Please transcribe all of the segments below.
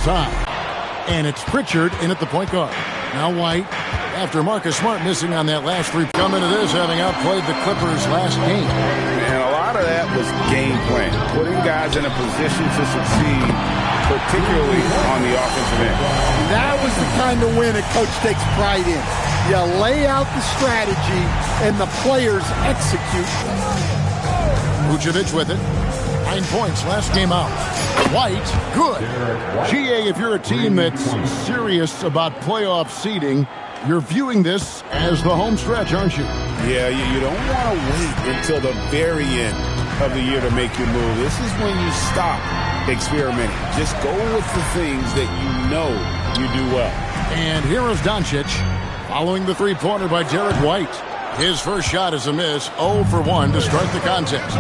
Side. And it's Pritchard in at the point guard. Now White, after Marcus Smart missing on that last three. Come into this having outplayed the Clippers last game. And a lot of that was game plan. Putting guys in a position to succeed, particularly on the offensive end. That was the kind of win a coach takes pride in. You lay out the strategy and the players execute. Vucevic with it. 9 points last game out. White, good. GA, if you're a team that's serious about playoff seeding, you're viewing this as the home stretch, aren't you? Yeah, you don't want to wait until the very end of the year to make your move. This is when you stop experimenting. Just go with the things that you know you do well. And here is Doncic following the three-pointer by Derek White. His first shot is a miss, 0 for 1 to start the contest.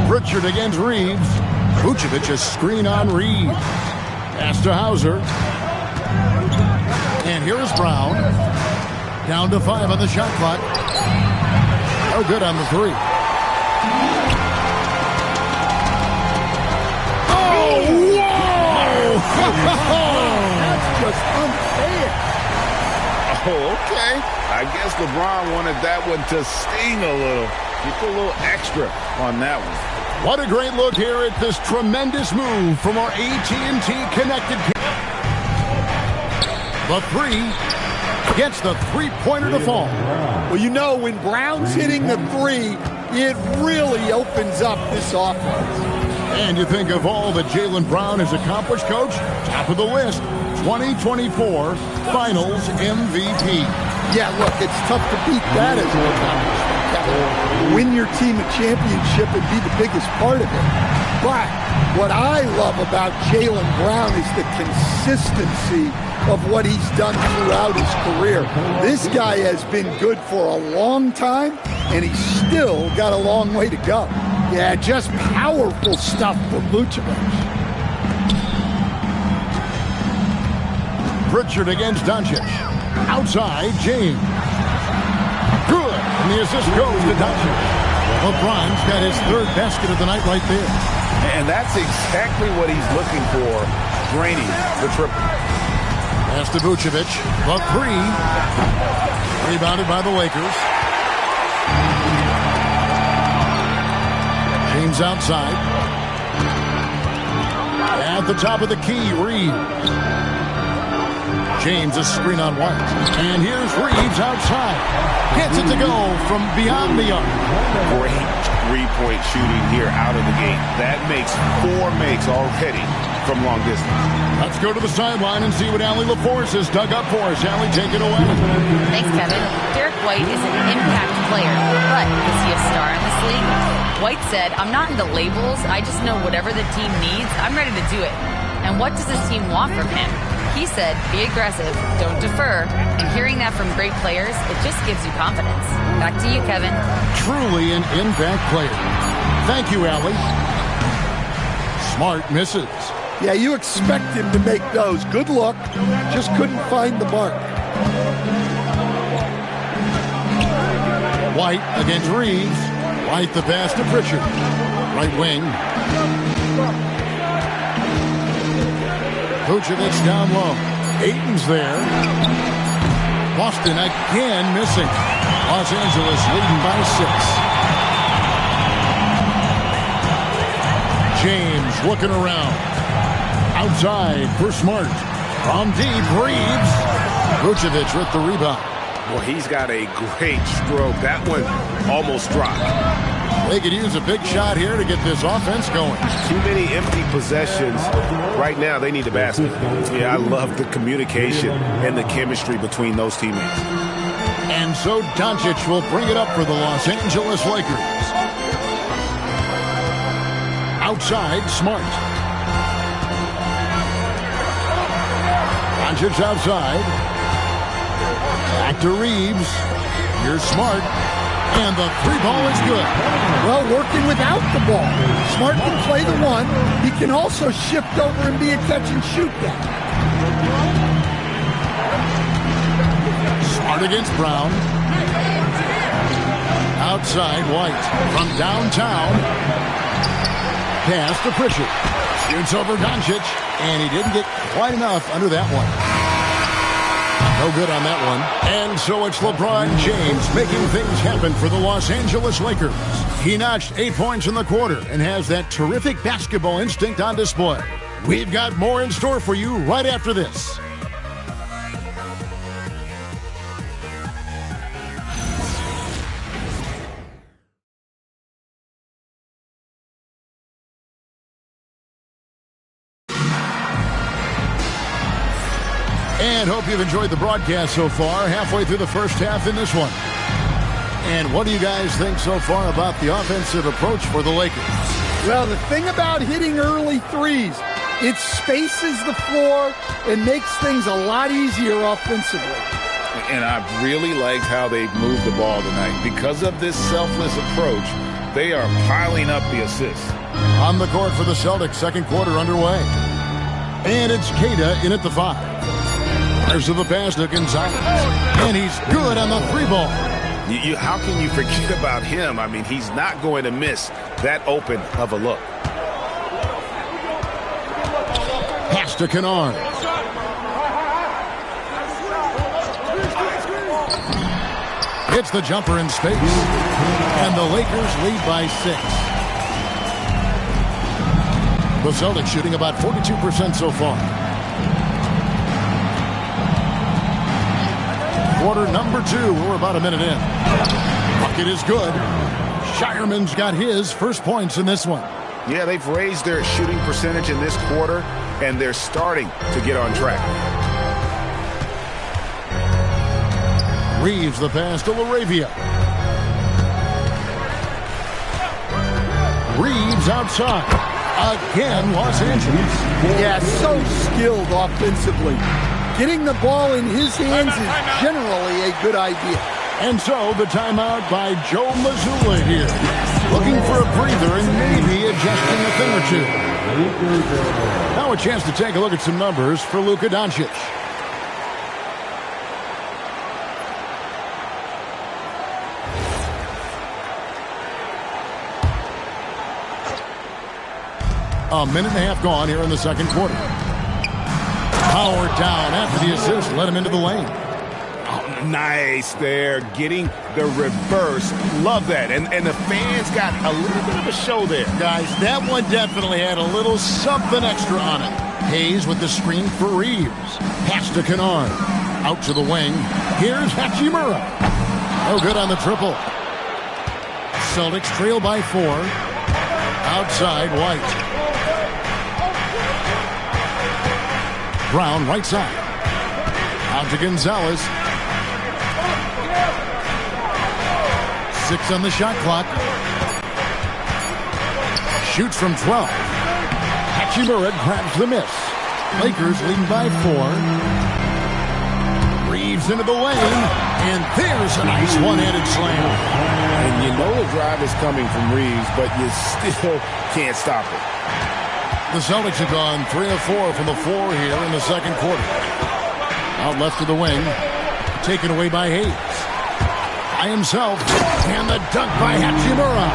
Pritchard against Reeves. Vucevic a screen on Reeves. Pass to Hauser. And here is Brown. Down to 5 on the shot clock. No good on the three. Oh, whoa! That's just unfair. Oh, okay. I guess LeBron wanted that one to sting a little. He put a little extra on that one. What a great look here at this tremendous move from our AT&T Connected. The three gets the three-pointer to fall. Well, you know, when Brown's hitting the three, it really opens up this offense. And you think of all that Jaylen Brown has accomplished, Coach, top of the list, 2024 Finals MVP. Yeah, look, it's tough to beat that as an accomplishment. Win your team a championship and be the biggest part of it. But what I love about Jaylen Brown is the consistency of what he's done throughout his career. This guy has been good for a long time, and he's still got a long way to go. Yeah, just powerful stuff from Vucevic. Pritchard against Doncic. Outside, James. Good. And the assist goes to Doncic. LeBron's got his third basket of the night right there. And that's exactly what he's looking for, draining the triple. Pass to Vucevic. The three. Rebounded by the Lakers. James outside. At the top of the key, Reeves. James a screen on White. And here's Reeves outside. Gets it to go from beyond the arc. Great three-point shooting here out of the gate. That makes 4 makes already from long distance. Let's go to the sideline and see what Allie LaForce has dug up for us. Allie, take it away. Thanks, Kevin. Derek White is an impact player, but is he a star in this league? White said, "I'm not into labels. I just know whatever the team needs, I'm ready to do it. And what does this team want from him?" He said, "Be aggressive, don't defer." And hearing that from great players, it just gives you confidence. Back to you, Kevin. Truly an impact player. Thank you, Allie. Smart misses. Yeah, you expect him to make those. Good luck. Just couldn't find the mark. White against Reeves. White the pass to Pritchard. Right wing. Vucevic down low. Ayton's there. Boston again missing. Los Angeles leading by 6. James looking around. Outside for Smart. From deep, Reeves. Vucevic with the rebound. Well, he's got a great stroke. That one almost dropped. They could use a big shot here to get this offense going. Too many empty possessions. Right now, they need the basket. Yeah, I love the communication and the chemistry between those teammates. And so Doncic will bring it up for the Los Angeles Lakers. Outside, Smart. Doncic outside. Back to Reeves. Here's Smart. And the three ball is good. Well, working without the ball. Smart can play the one. He can also shift over and be a catch and shoot guy. Smart against Brown. Outside, White. From downtown. pass to Pritchard. Shoots over Doncic, and he didn't get quite enough under that one. No good on that one. And so it's LeBron James making things happen for the Los Angeles Lakers. He notched 8 points in the quarter and has that terrific basketball instinct on display. We've got more in store for you right after this. And hope you've enjoyed the broadcast so far. Halfway through the first half in this one. And what do you guys think so far about the offensive approach for the Lakers? Well, the thing about hitting early threes, it spaces the floor and makes things a lot easier offensively. And I really liked how they've moved the ball tonight. Because of this selfless approach, they are piling up the assists. On the court for the Celtics, second quarter underway. And it's Queta in at the 5. There's the pass to Gonzalez. And he's good on the 3-ball. How can you forget about him? I mean, he's not going to miss that open of a look. Pass to Kennard. Hits the jumper in space. And the Lakers lead by 6. The Celtics shooting about 42% so far. Quarter number 2. We're about a minute in. Bucket is good. Shireman's got his first points in this one. Yeah, they've raised their shooting percentage in this quarter, and they're starting to get on track. Reeves the pass to LaRavia. Reeves outside. Again, Los Angeles. Yeah, so skilled offensively. Getting the ball in his hands is generally a good idea. And so the timeout by Joe Mazzulla here. Looking for a breather and maybe adjusting a thing or two. Now a chance to take a look at some numbers for Luka Doncic. A minute and a half gone here in the second quarter. Power down after the assist. Let him into the lane. Oh, nice there. Getting the reverse. Love that. And the fans got a little bit of a show there. Guys, that one definitely had a little something extra on it. Hayes with the screen for Reeves. Pass to Kennard. Out to the wing. Here's Hachimura. No good on the triple. Celtics trail by 4. Outside, White. Brown, right side. Out to Gonzalez. 6 on the shot clock. Shoots from 12. Hachimura grabs the miss. Lakers leading by 4. Reeves into the lane. And there's a nice one-handed slam. And you know the drive is coming from Reeves, but you still can't stop it. The Celtics have gone 3 of 4 from the floor here in the second quarter. Out left to the wing. Taken away by Hayes. By himself. And the dunk by Hachimura.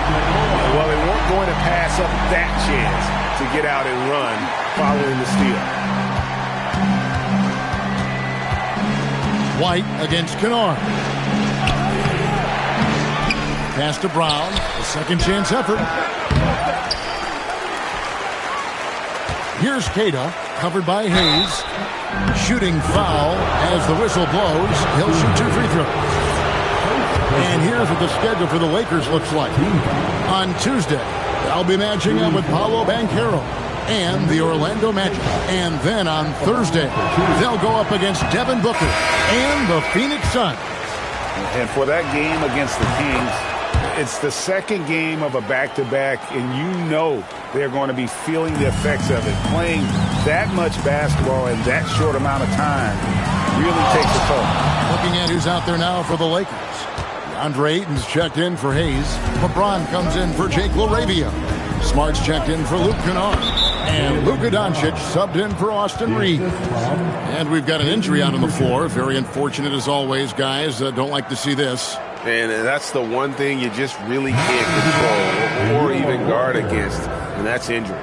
Well, they weren't going to pass up that chance to get out and run following the steal. White against Kennard. Pass to Brown. A second chance effort. Here's Queta, covered by Hayes. Shooting foul as the whistle blows. He'll shoot 2 free throws. And here's what the schedule for the Lakers looks like. On Tuesday, they'll be matching up with Paolo Banchero and the Orlando Magic. And then on Thursday, they'll go up against Devin Booker and the Phoenix Suns. And for that game against the Kings, it's the second game of a back-to-back, and you know they're going to be feeling the effects of it. Playing that much basketball in that short amount of time really takes a toll. Looking at who's out there now for the Lakers. DeAndre Ayton's checked in for Hayes. LeBron comes in for Jake LaRavia. Smart's checked in for Luke Kennard. And Luka Doncic subbed in for Austin Reeves. And we've got an injury out on the floor. Very unfortunate as always, guys. Don't like to see this. And that's the one thing you just really can't control or even guard against. and that's injury.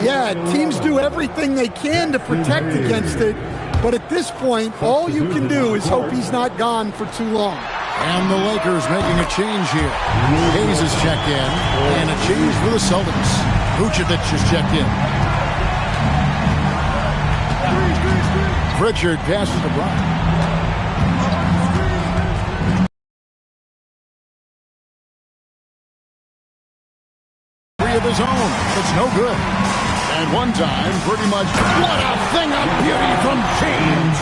Yeah, teams do everything they can to protect against it, but at this point, all you can do is hope he's not gone for too long. And the Lakers making a change here. Hayes is checked in, and a change for the Celtics. Vucevic is checked in. Pritchard passes to Bryant. Of his own. It's no good. And one time, pretty much, what a thing of beauty from James.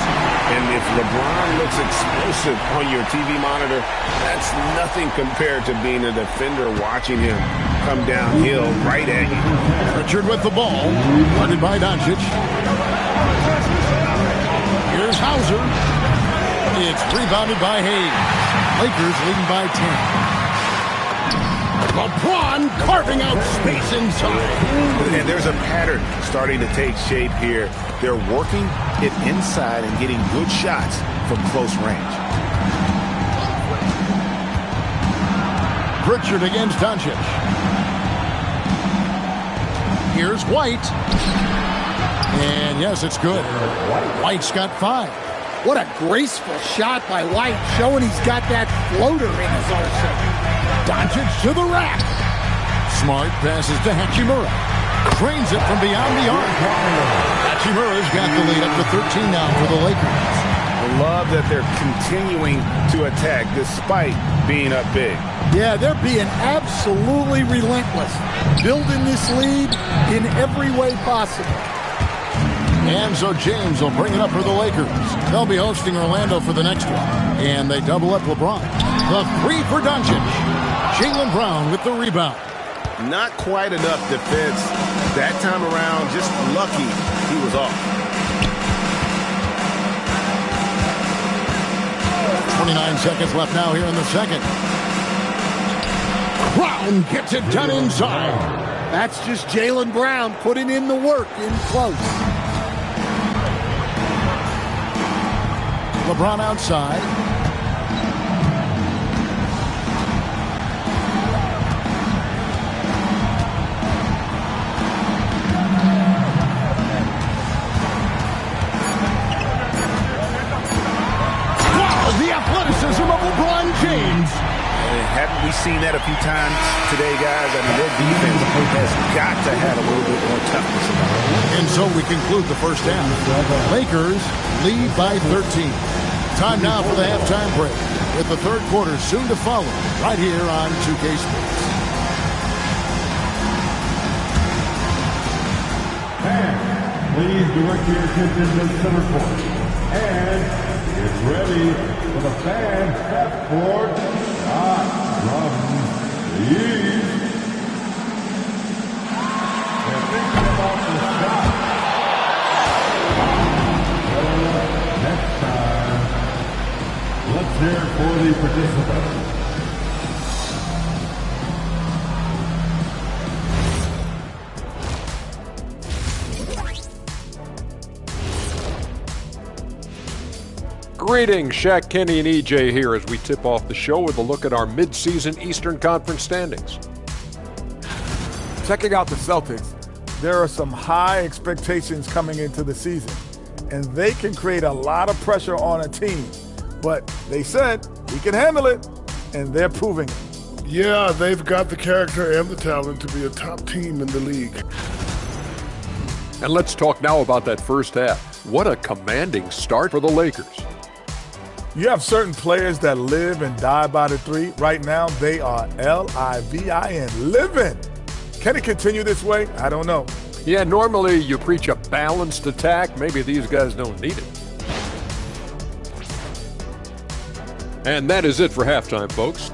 And if LeBron looks explosive on your TV monitor, that's nothing compared to being a defender watching him come downhill right at you. Pritchard with the ball, guarded by Doncic. Here's Hauser. It's rebounded by Hayes. Lakers leading by 10. LeBron carving out space inside. And there's a pattern starting to take shape here. They're working it inside and getting good shots from close range. Pritchard against Doncic. Here's White. And yes, it's good. White's got 5. What a graceful shot by White, showing he's got that floater in his arsenal. Doncic to the rack. Smart passes to Hachimura. Drains it from beyond the arc. Hachimura's got the lead up to 13 now for the Lakers. I love that they're continuing to attack despite being up big. Yeah, they're being absolutely relentless, building this lead in every way possible. And so James will bring it up for the Lakers. They'll be hosting Orlando for the next one. And they double up LeBron. The 3 for Doncic. Jaylen Brown with the rebound. Not quite enough defense that time around. Just lucky he was off. 29 seconds left now here in the second. Brown gets it done inside. That's just Jaylen Brown putting in the work in close. LeBron outside. Wow, the athleticism of LeBron James. Haven't we seen that a few times today, guys? I mean, their defense has got to have a little bit more toughness about it. And so we conclude the first half. Lakers lead by 13. Time now for the halftime break, with the third quarter soon to follow, right here on 2K Sports. And please direct your attention to center court. And get ready for the fan step forward shot from the East. And thinking about the shot. Next time, let's hear it for the participants. Greetings, Shaq, Kenny, and EJ here as we tip off the show with a look at our mid-season Eastern Conference standings. Checking out the Celtics, there are some high expectations coming into the season, and they can create a lot of pressure on a team. But they said we can handle it, and they're proving it. Yeah, they've got the character and the talent to be a top team in the league. And let's talk now about that first half. What a commanding start for the Lakers. You have certain players that live and die by the three. Right now, they are L-I-V-I-N, living. Can it continue this way? I don't know. Yeah, normally you preach a balanced attack. Maybe these guys don't need it. And that is it for halftime, folks.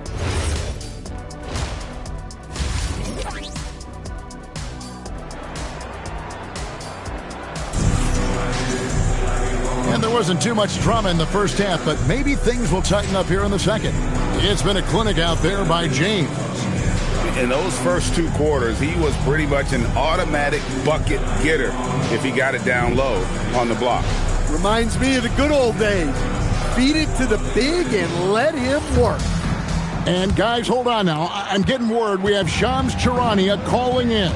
And there wasn't too much drama in the first half, but maybe things will tighten up here in the second. It's been a clinic out there by James. In those first 2 quarters, he was pretty much an automatic bucket getter if he got it down low on the block. Reminds me of the good old days. Feed it to the big and let him work. And guys, hold on now. I'm getting word we have Shams Charania calling in.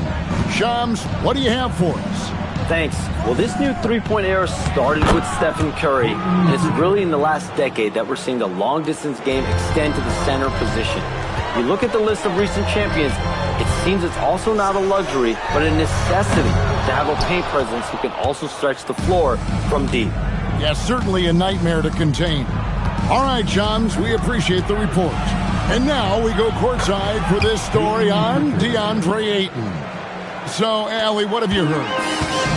Shams, what do you have for us? Thanks. Well, this new three-point era started with Stephen Curry, and it's really in the last decade that we're seeing the long-distance game extend to the center position. You look at the list of recent champions, it seems it's also not a luxury, but a necessity to have a paint presence who can also stretch the floor from deep. Yeah, certainly a nightmare to contain. All right, Shams, we appreciate the report. And now we go courtside for this story on DeAndre Ayton. So, Allie, what have you heard?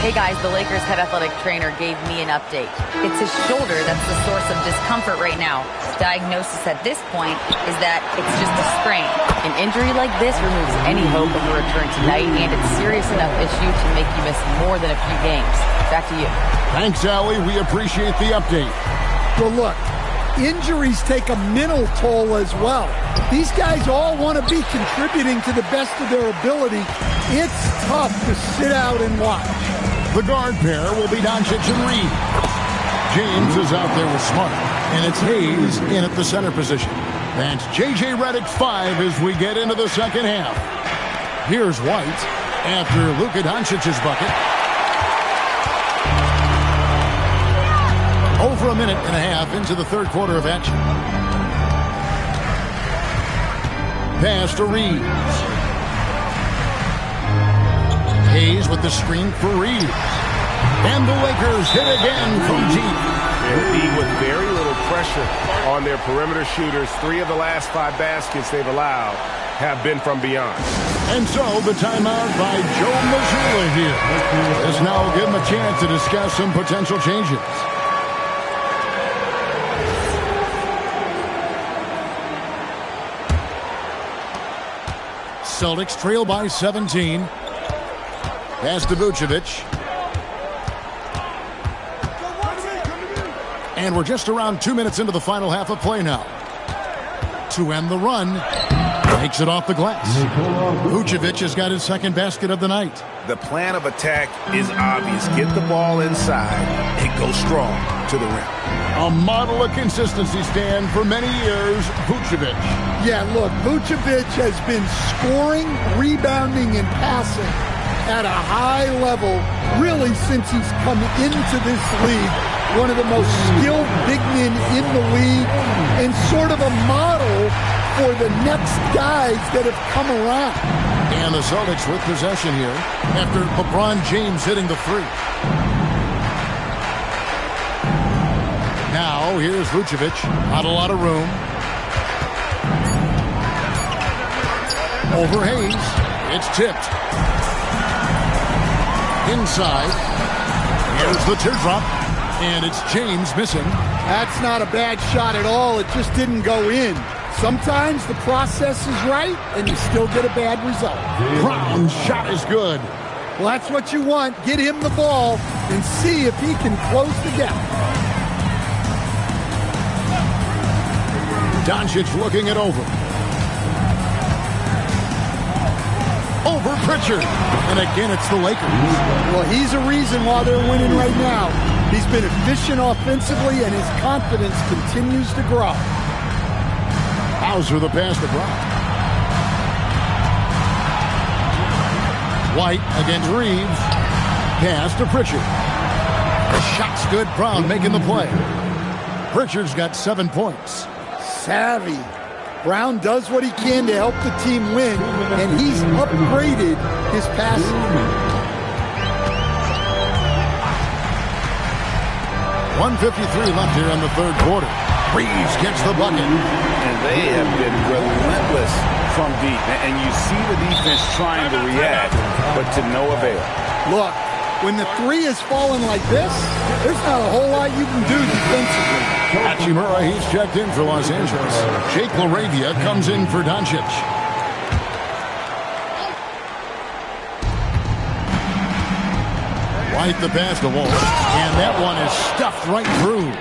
Hey guys, the Lakers head athletic trainer gave me an update. It's his shoulder that's the source of discomfort right now. Diagnosis at this point is that it's just a sprain. An injury like this removes any hope of a return tonight, and it's a serious enough issue to make you miss more than a few games. Back to you. Thanks, Allie. We appreciate the update. Well, look, injuries take a mental toll as well. These guys all want to be contributing to the best of their ability. It's tough to sit out and watch. The guard pair will be Doncic and Reed. James is out there with Smart, and it's Hayes in at the center position. That's J.J. Redick 5 as we get into the second half. Here's White after Luka Doncic's bucket. Over a minute and a half into the third quarter of action. Pass to Reeves. Hayes with the screen for Reeves. And the Lakers hit again from deep. Indeed, with very little pressure on their perimeter shooters, 3 of the last 5 baskets they've allowed have been from beyond. And so the timeout by Joe Mazzulla here. This now will give him a chance to discuss some potential changes. Celtics trail by 17. Pass to Vucevic. And we're just around 2 minutes into the final half of play now. To end the run, takes it off the glass. Vucevic has got his second basket of the night. The plan of attack is obvious. Get the ball inside and go strong to the rim. A model of consistency, Stan, for many years, Vucevic. Yeah, look, Vucevic has been scoring, rebounding, and passing at a high level really since he's come into this league. One of the most skilled big men in the league and sort of a model for the next guys that have come around. And the Celtics with possession here after LeBron James hitting the three. Now here's Vucevic. Not a lot of room. Over Hayes. It's tipped. Inside. Here's the teardrop. And it's James missing. That's not a bad shot at all. It just didn't go in. Sometimes the process is right, and you still get a bad result. Brown's shot is good. Well, that's what you want. Get him the ball and see if he can close the gap. Doncic looking it over. Over Pritchard. And again, it's the Lakers. Well, he's a reason why they're winning right now. He's been efficient offensively, and his confidence continues to grow. Hauser the pass to Brown. White against Reeves. Pass to Pritchard. The shot's good. Brown making the play. Pritchard's got 7 points. Savvy. Brown does what he can to help the team win, and he's upgraded his passing. 1:53 left here in the third quarter. Reeves gets the bucket. And they have been relentless from deep. And you see the defense trying to react, but to no avail. Look, when the three is falling like this, there's not a whole lot you can do defensively. Hachimura, he's checked in for Los Angeles. Jake LaRavia comes in for Doncic. White the pass to Walsh. And that one is stuffed right through.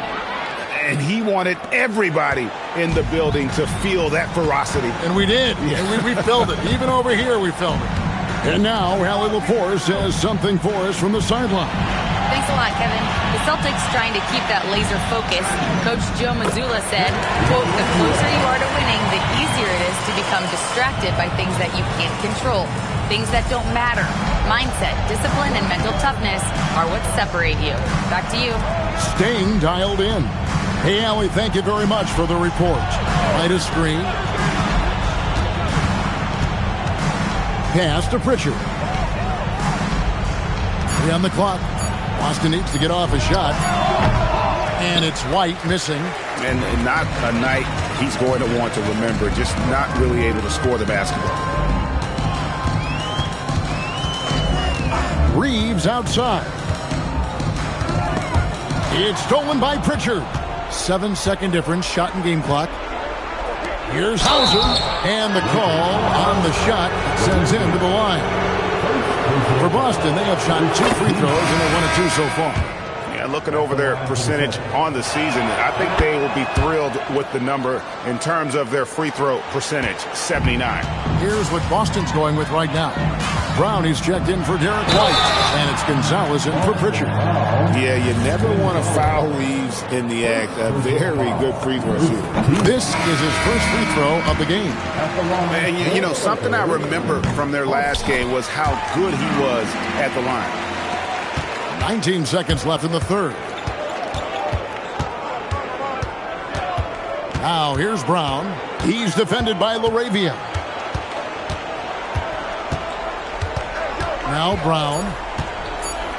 And he wanted everybody in the building to feel that ferocity. And we did. And we felt it. Even over here, we felt it. And now, Allie Laporte says something for us from the sideline. Thanks a lot, Kevin. The Celtics trying to keep that laser focus. Coach Joe Mazzulla said, quote, the closer you are to winning, the easier it is to become distracted by things that you can't control, things that don't matter. Mindset, discipline, and mental toughness are what separate you. Back to you. Staying dialed in. Hey, Allie, thank you very much for the report. Right a screen. Pass to Pritchard. 3 on the clock. Boston needs to get off a shot. And it's White missing. And not a night he's going to want to remember. Just not really able to score the basketball. Reeves outside. It's stolen by Pritchard. 7-second difference, shot and game clock. Here's Hauser, and the call on the shot sends him to the line. For Boston, they have shot 2 free throws, and they're 1 of 2 so far. Yeah, looking over their percentage on the season, I think they will be thrilled with the number in terms of their free throw percentage, 79. Here's what Boston's going with right now. Brown is checked in for Derek White, and it's Gonzalez in for Pritchard. Yeah, you never want to foul Reeves in the act. A very good free throw shooter. This is his first free throw of the game. And you know, something I remember from their last game was how good he was at the line. 19 seconds left in the third. Now here's Brown. He's defended by LaRavia. Now Brown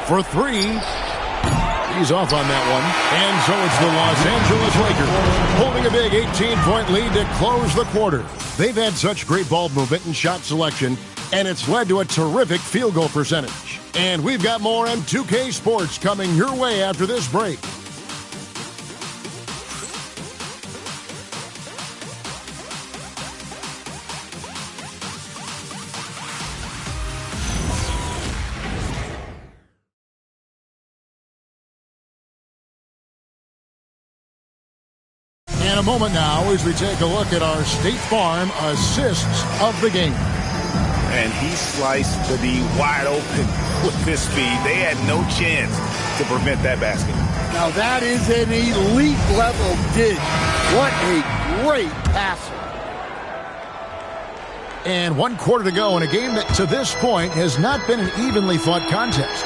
for 3. He's off on that one. And so it's the Los Angeles Lakers holding a big 18-point lead to close the quarter. They've had such great ball movement and shot selection, and it's led to a terrific field goal percentage. And we've got more M2K Sports coming your way after this break. In a moment now as we take a look at our State Farm assists of the game. And he sliced the D wide open with his speed. They had no chance to prevent that basket. Now that is an elite level dish. What a great passer. And 1 quarter to go in a game that to this point has not been an evenly fought contest.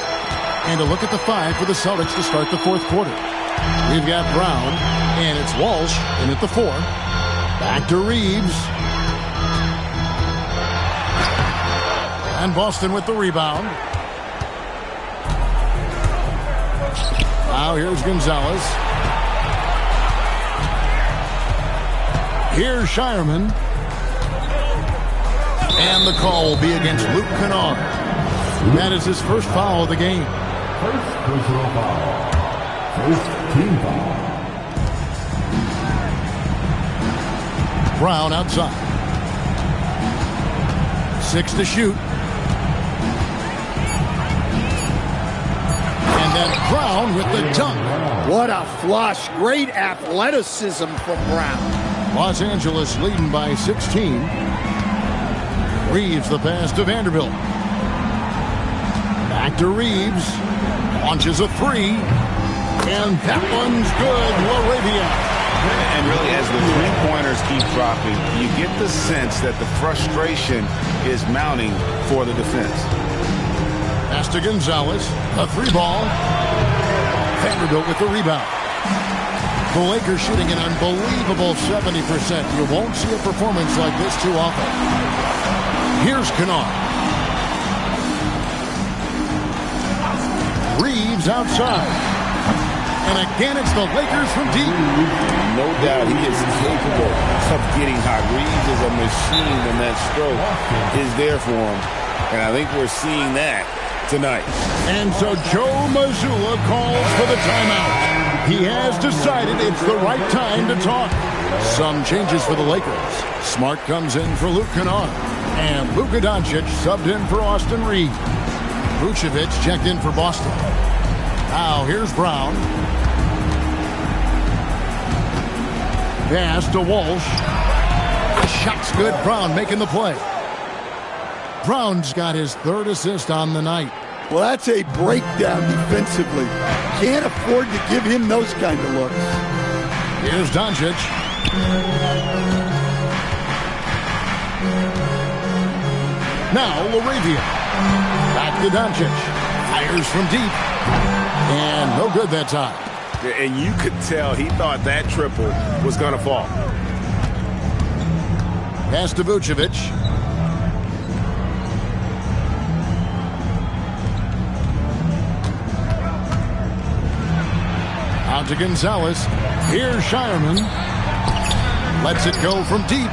And a look at the 5 for the Celtics to start the 4th quarter. We've got Brown, and it's Walsh in at the 4. Back to Reeves. And Boston with the rebound. Now here's Gonzalez. Here's Shireman. And the call will be against Luke Kennard. That is his first foul of the game. First personal foul. First team foul. Brown outside. 6 to shoot. And then Brown with the dunk. What a flush. Great athleticism from Brown. Los Angeles leading by 16. Reeves the pass to Vanderbilt. Back to Reeves. Launches a 3. And that one's good. LaRavia. And really, as the three-pointers keep dropping, you get the sense that the frustration is mounting for the defense. Pass to Gonzalez. A 3-ball. Vanderbilt with the rebound. The Lakers shooting an unbelievable 70%. You won't see a performance like this too often. Here's Kennard. Reeves outside. And again, it's the Lakers from deep. No doubt he is capable of getting hot. Reeves is a machine, and that stroke is there for him. And I think we're seeing that tonight. And so Joe Mazzulla calls for the timeout. He has decided it's the right time to talk. Some changes for the Lakers. Smart comes in for Luke Kennard. And Luka Doncic subbed in for Austin Reeves. Vucevic checked in for Boston. Now here's Brown. Pass to Walsh. The shot's good. Brown making the play. Brown's got his 3rd assist on the night. Well, that's a breakdown defensively. Can't afford to give him those kind of looks. Here's Doncic. Now LaRavia. Back to Doncic. Fires from deep. And no good that time. And you could tell he thought that triple was going to fall. Pass to Vucevic. Out to Gonzalez. Here's Shireman. Lets it go from deep.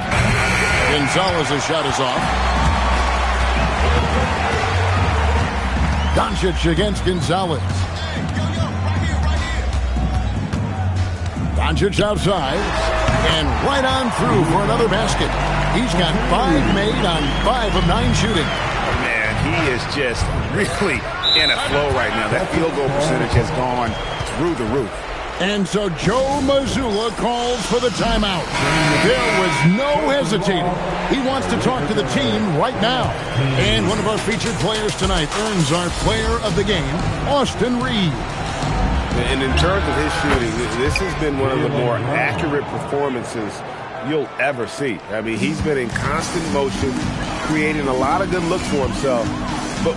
Gonzalez's shot is off. Doncic against Gonzalez. Doncic outside. And right on through for another basket. He's got 5 made on 5 of 9 shooting. Man, he is just really in a flow right now. That field goal percentage has gone through the roof. And so Joe Mazzulla calls for the timeout. There was no hesitating. He wants to talk to the team right now. And one of our featured players tonight earns our player of the game, Austin Reeves. And in terms of his shooting, this has been one of the more accurate performances you'll ever see. I mean, he's been in constant motion, creating a lot of good looks for himself.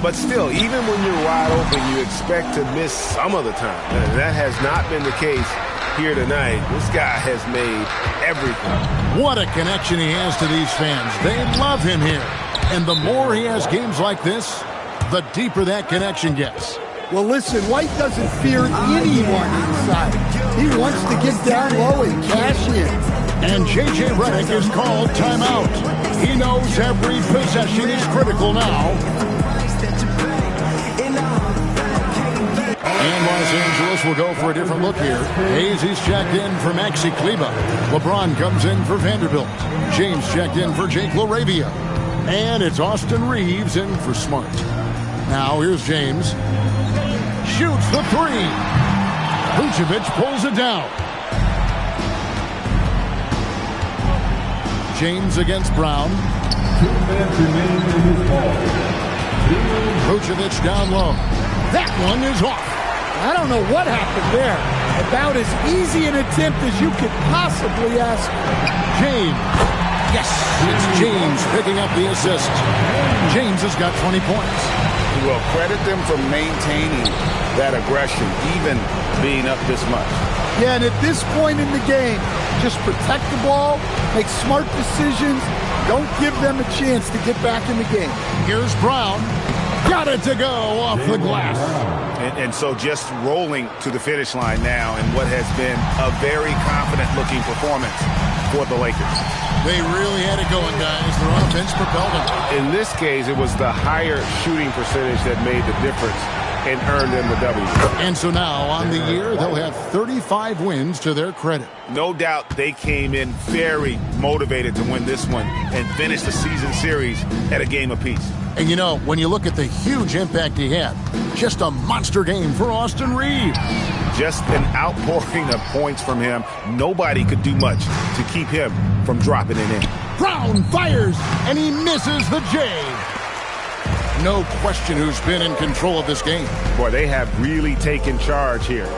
But still, even when you're wide open, you expect to miss some of the time. And that has not been the case here tonight. This guy has made everything. What a connection he has to these fans. They love him here. And the more he has games like this, the deeper that connection gets. Well, listen, White doesn't fear anyone inside. He wants to get down low and cash in. And J.J. Redick is called timeout. He knows every possession is critical now. And Los Angeles will go for a different look here. Hayes is checked in for Maxi Kleber. LeBron comes in for Vanderbilt. James checked in for Jake LaRavia. And it's Austin Reeves in for Smart. Now here's James. Shoots the 3. Vucevic pulls it down. James against Brown. 2 minutes remaining in his ball. Vucevic down low. That one is off. I don't know what happened there. About as easy an attempt as you could possibly ask. James. Yes, it's James picking up the assist. James has got 20 points. Well, credit them for maintaining that aggression, even being up this much. Yeah, and at this point in the game, just protect the ball, make smart decisions, don't give them a chance to get back in the game. Here's Brown. Got it to go off the glass. And so just rolling to the finish line now in what has been a very confident-looking performance for the Lakers. They really had it going, guys. Their offense propelled them. In this case, it was the higher shooting percentage that made the difference and earned them the W. And so now, on the year, they'll have 35 wins to their credit. No doubt they came in very motivated to win this one and finish the season series at a game apiece. And you know, when you look at the huge impact he had, just a monster game for Austin Reeves. Just an outpouring of points from him. Nobody could do much to keep him from dropping it in. Brown fires, and he misses the J. No question who's been in control of this game. Boy, they have really taken charge here.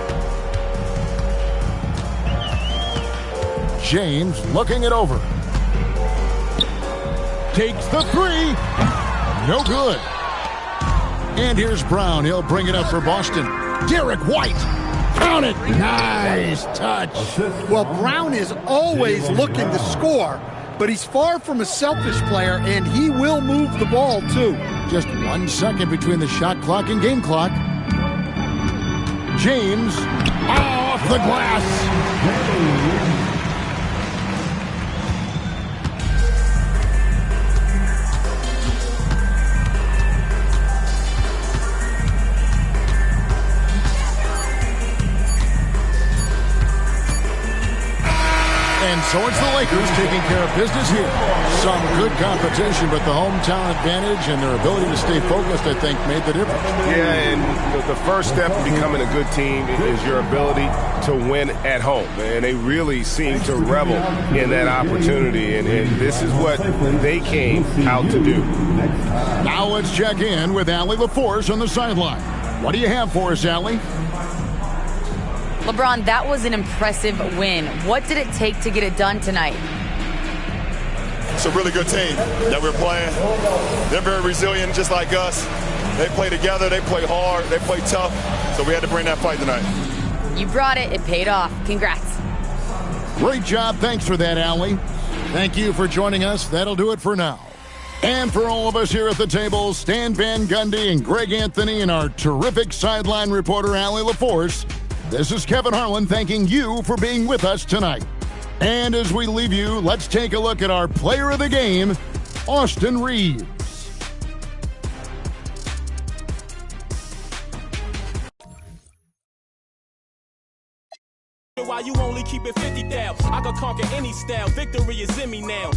James looking it over. Takes the 3. No good. And here's Brown. He'll bring it up for Boston. Derek White. Count it. Nice touch. Well, Brown is always looking to score, but he's far from a selfish player, and he will move the ball, too. Just 1 second between the shot clock and game clock. James off the glass. So it's the Lakers taking care of business here. Some good competition, but the hometown advantage and their ability to stay focused, I think, made the difference. Yeah, and the first step in becoming a good team is your ability to win at home. And they really seem to revel in that opportunity, and this is what they came out to do. Now let's check in with Allie LaForce on the sideline. What do you have for us, Allie? LeBron, that was an impressive win. What did it take to get it done tonight? It's a really good team that we're playing. They're very resilient, just like us. They play together, they play hard, they play tough, so we had to bring that fight tonight. You brought it. It paid off. Congrats. Great job. Thanks for that, Allie. Thank you for joining us. That'll do it for now. And for all of us here at the table, Stan Van Gundy and Greg Anthony and our terrific sideline reporter, Allie LaForce, this is Kevin Harlan thanking you for being with us tonight. And as we leave you, let's take a look at our player of the game, Austin Reeves. Why you only keep it 50 thou? I could conquer any style. Victory is in me now.